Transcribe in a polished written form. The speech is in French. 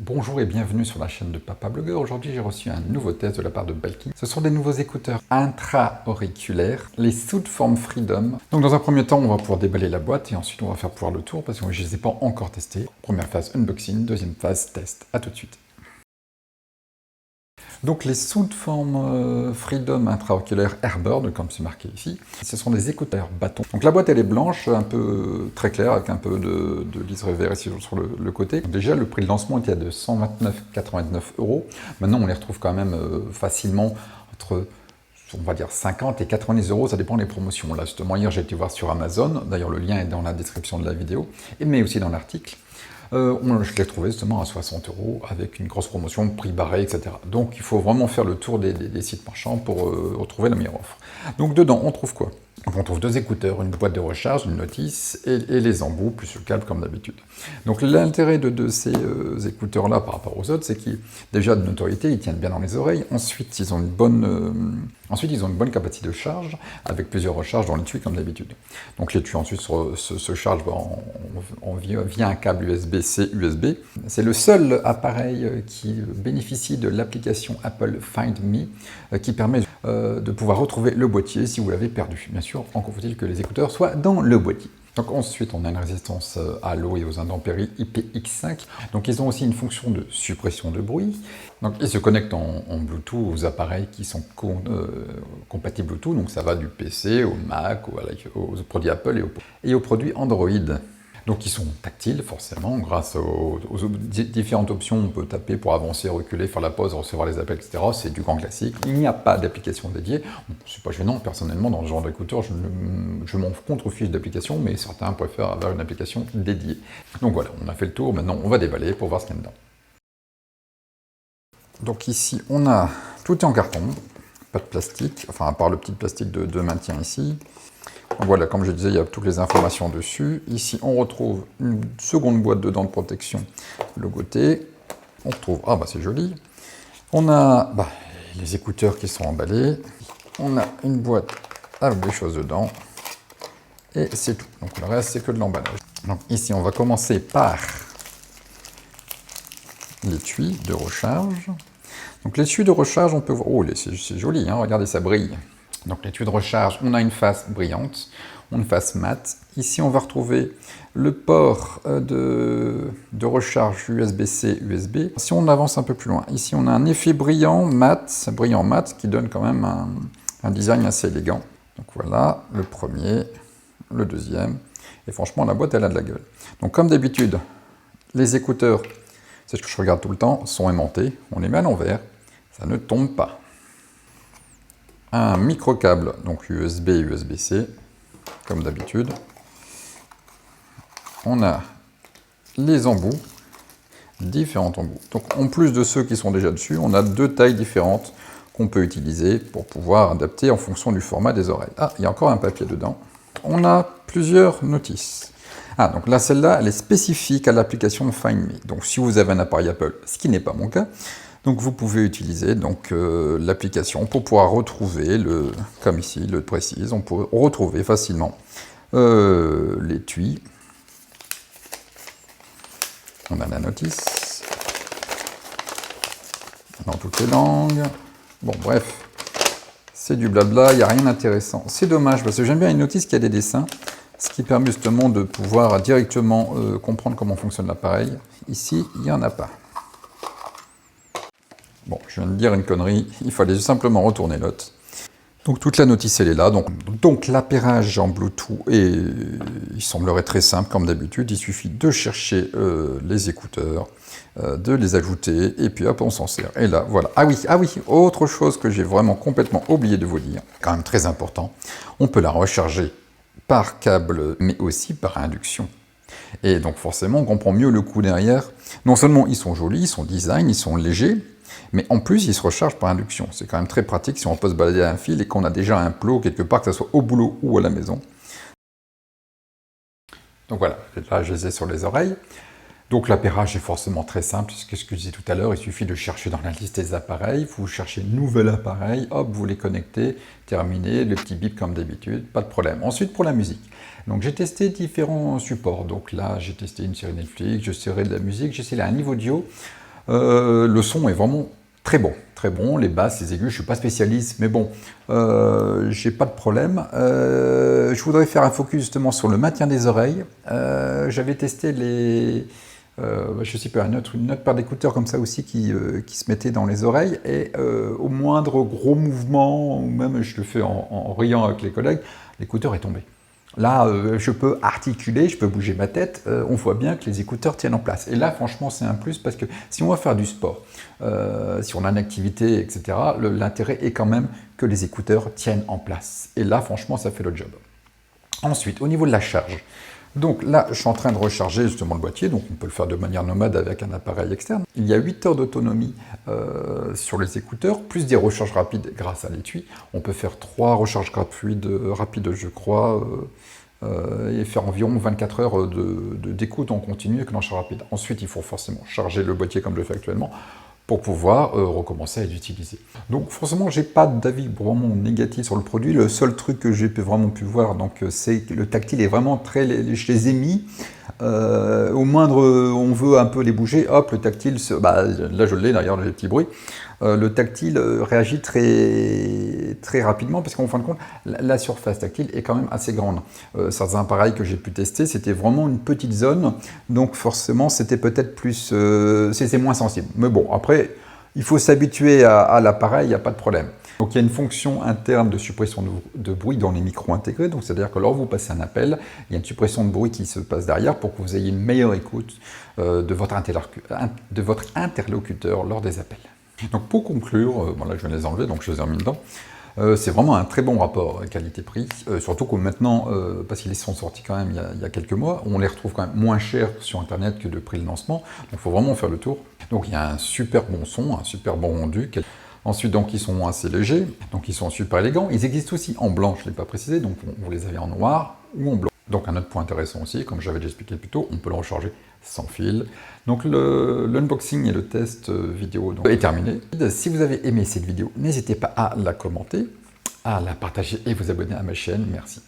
Bonjour et bienvenue sur la chaîne de Papa Blogueur. Aujourd'hui, j'ai reçu un nouveau test de la part de Balki. Ce sont des nouveaux écouteurs intra-auriculaires, les Soundform Freedom. Donc dans un premier temps, on va pouvoir déballer la boîte et ensuite on va faire pouvoir le tour parce que je ne les ai pas encore testés. Première phase unboxing, deuxième phase test. À tout de suite. Donc les Soundform Freedom intra-auriculaires Airbird, comme c'est marqué ici, ce sont des écouteurs bâtons. Donc la boîte elle est blanche, un peu très claire, avec un peu de liseré vert ici sur le côté. Donc, déjà le prix de lancement était à de 129,89 €. Maintenant on les retrouve quand même facilement entre, on va dire 50 et 90 €, ça dépend des promotions. Là justement hier j'ai été voir sur Amazon, d'ailleurs le lien est dans la description de la vidéo, mais aussi dans l'article. Je l'ai trouvé justement à 60 € avec une grosse promotion, prix barré, etc. Donc il faut vraiment faire le tour des sites marchands pour retrouver la meilleure offre. Donc dedans, on trouve quoi? On trouve deux écouteurs, une boîte de recharge, une notice et les embouts, plus le câble comme d'habitude. Donc l'intérêt de ces écouteurs-là par rapport aux autres, c'est qu'ils, déjà de notoriété, ils tiennent bien dans les oreilles. Ensuite, ils ont une bonne capacité de charge, avec plusieurs recharges dans l'étui comme d'habitude. Donc l'étui ensuite se charge via un câble USB-C USB. C'est le seul appareil qui bénéficie de l'application Apple Find Me, qui permet de pouvoir retrouver le boîtier si vous l'avez perdu. Bien sûr, encore faut-il que les écouteurs soient dans le boîtier. Donc ensuite, on a une résistance à l'eau et aux intempéries IPX5. Donc ils ont aussi une fonction de suppression de bruit. Donc ils se connectent en Bluetooth aux appareils qui sont compatibles Bluetooth. Donc ça va du PC au Mac, aux produits Apple et aux produits Android. Donc ils sont tactiles forcément, grâce aux différentes options, on peut taper pour avancer, reculer, faire la pause, recevoir les appels, etc. C'est du grand classique. Il n'y a pas d'application dédiée. C'est pas gênant, personnellement, dans ce genre d'écouteurs, je m'en contrefiche d'application, mais certains préfèrent avoir une application dédiée. Donc voilà, on a fait le tour, maintenant on va déballer pour voir ce qu'il y a dedans. Donc ici, tout est en carton, pas de plastique, enfin à part le petit plastique de maintien ici. Donc voilà, comme je disais, il y a toutes les informations dessus. Ici, on retrouve une seconde boîte de dents de protection logotée. On retrouve, ah bah c'est joli. On a les écouteurs qui sont emballés. On a une boîte avec des choses dedans. Et c'est tout. Donc le reste, c'est que de l'emballage. Donc ici, on va commencer par l'étui de recharge. Donc l'étui de recharge, on peut voir... Oh, c'est joli, hein, regardez, ça brille. Donc l'étui de recharge, on a une face brillante, une face mat. Ici, on va retrouver le port de recharge USB-C, USB. Si on avance un peu plus loin, ici, on a un effet brillant mat, qui donne quand même un design assez élégant. Donc voilà, le premier, le deuxième. Et franchement, la boîte, elle a de la gueule. Donc comme d'habitude, les écouteurs, c'est ce que je regarde tout le temps, sont aimantés. On les met à l'envers, ça ne tombe pas. Un micro-câble, donc USB et USB-C, comme d'habitude. On a les embouts, différents embouts. Donc en plus de ceux qui sont déjà dessus, on a deux tailles différentes qu'on peut utiliser pour pouvoir adapter en fonction du format des oreilles. Ah, il y a encore un papier dedans. On a plusieurs notices. Ah, donc là, celle-là, elle est spécifique à l'application Find Me. Donc si vous avez un appareil Apple, ce qui n'est pas mon cas, donc vous pouvez utiliser l'application pour pouvoir retrouver, comme ici, le précise, on peut retrouver facilement l'étui. On a la notice dans toutes les langues. Bon, bref, c'est du blabla, il n'y a rien d'intéressant. C'est dommage parce que j'aime bien une notice qui a des dessins, ce qui permet justement de pouvoir directement comprendre comment fonctionne l'appareil. Ici, il n'y en a pas. Bon, je viens de dire une connerie, il fallait simplement retourner l'autre. Donc toute la notice, elle est là. Donc l'appairage en Bluetooth, il semblerait très simple comme d'habitude. Il suffit de chercher les écouteurs, de les ajouter, et puis hop, on s'en sert. Et là, voilà. Ah oui, autre chose que j'ai vraiment complètement oublié de vous dire, quand même très important, on peut la recharger par câble, mais aussi par induction. Et donc forcément, on comprend mieux le coup derrière. Non seulement ils sont jolis, ils sont design, ils sont légers, mais en plus, ils se rechargent par induction. C'est quand même très pratique si on peut se balader à un fil et qu'on a déjà un plot quelque part, que ce soit au boulot ou à la maison. Donc voilà, là je les ai sur les oreilles. Donc l'appairage est forcément très simple, c'est ce que je disais tout à l'heure, il suffit de chercher dans la liste des appareils, vous cherchez nouvel appareil, hop, vous les connectez, terminé, le petit bip comme d'habitude, pas de problème. Ensuite pour la musique, donc j'ai testé différents supports, donc là j'ai testé une série Netflix, j'ai essayé de la musique, j'ai essayé un niveau audio. Le son est vraiment très bon, les basses, les aigus, je ne suis pas spécialiste, mais bon, j'ai pas de problème. Je voudrais faire un focus justement sur le maintien des oreilles. J'avais testé je sais pas, une autre paire d'écouteurs comme ça aussi qui se mettait dans les oreilles, et au moindre gros mouvement, ou même je le fais en riant avec les collègues, l'écouteur est tombé. Là, je peux articuler, je peux bouger ma tête, on voit bien que les écouteurs tiennent en place. Et là, franchement, c'est un plus, parce que si on va faire du sport, si on a une activité, etc., l'intérêt est quand même que les écouteurs tiennent en place. Et là, franchement, ça fait le job. Ensuite, au niveau de la charge, donc là, je suis en train de recharger justement le boîtier, donc on peut le faire de manière nomade avec un appareil externe. Il y a 8 heures d'autonomie sur les écouteurs, plus des recharges rapides grâce à l'étui. On peut faire 3 recharges rapides, je crois, et faire environ 24 heures d'écoute en continu avec une recharge rapide. Ensuite, il faut forcément charger le boîtier comme je le fais actuellement, pour pouvoir recommencer à l'utiliser. Donc forcément, j'ai pas d'avis vraiment négatif sur le produit. Le seul truc que j'ai vraiment pu voir, c'est que le tactile est vraiment très... Je les ai mis, au moindre, on veut un peu les bouger, hop, le tactile, là je l'ai d'ailleurs, les petits bruits. Le tactile réagit très rapidement, parce qu'en fin de compte, la surface tactile est quand même assez grande. Certains appareils que j'ai pu tester, c'était vraiment une petite zone, donc forcément c'était peut-être plus... c'était moins sensible. Mais bon, après, il faut s'habituer à l'appareil, il n'y a pas de problème. Donc il y a une fonction interne de suppression de bruit dans les micros intégrés, donc c'est-à-dire que lorsque vous passez un appel, il y a une suppression de bruit qui se passe derrière pour que vous ayez une meilleure écoute de votre interlocuteur lors des appels. Donc pour conclure, bon là je viens de les enlever, donc je les ai remis dedans. C'est vraiment un très bon rapport qualité-prix, surtout que maintenant, parce qu'ils sont sortis quand même il y a quelques mois, on les retrouve quand même moins chers sur internet que de prix de lancement, donc il faut vraiment faire le tour. Donc il y a un super bon son, un super bon rendu. Ensuite, donc, ils sont assez légers, donc ils sont super élégants. Ils existent aussi en blanc, je ne l'ai pas précisé, donc vous les avez en noir ou en blanc. Donc un autre point intéressant aussi, comme j'avais déjà expliqué plus tôt, on peut le recharger sans fil. Donc l'unboxing et le test vidéo est terminé. Si vous avez aimé cette vidéo, n'hésitez pas à la commenter, à la partager et vous abonner à ma chaîne. Merci.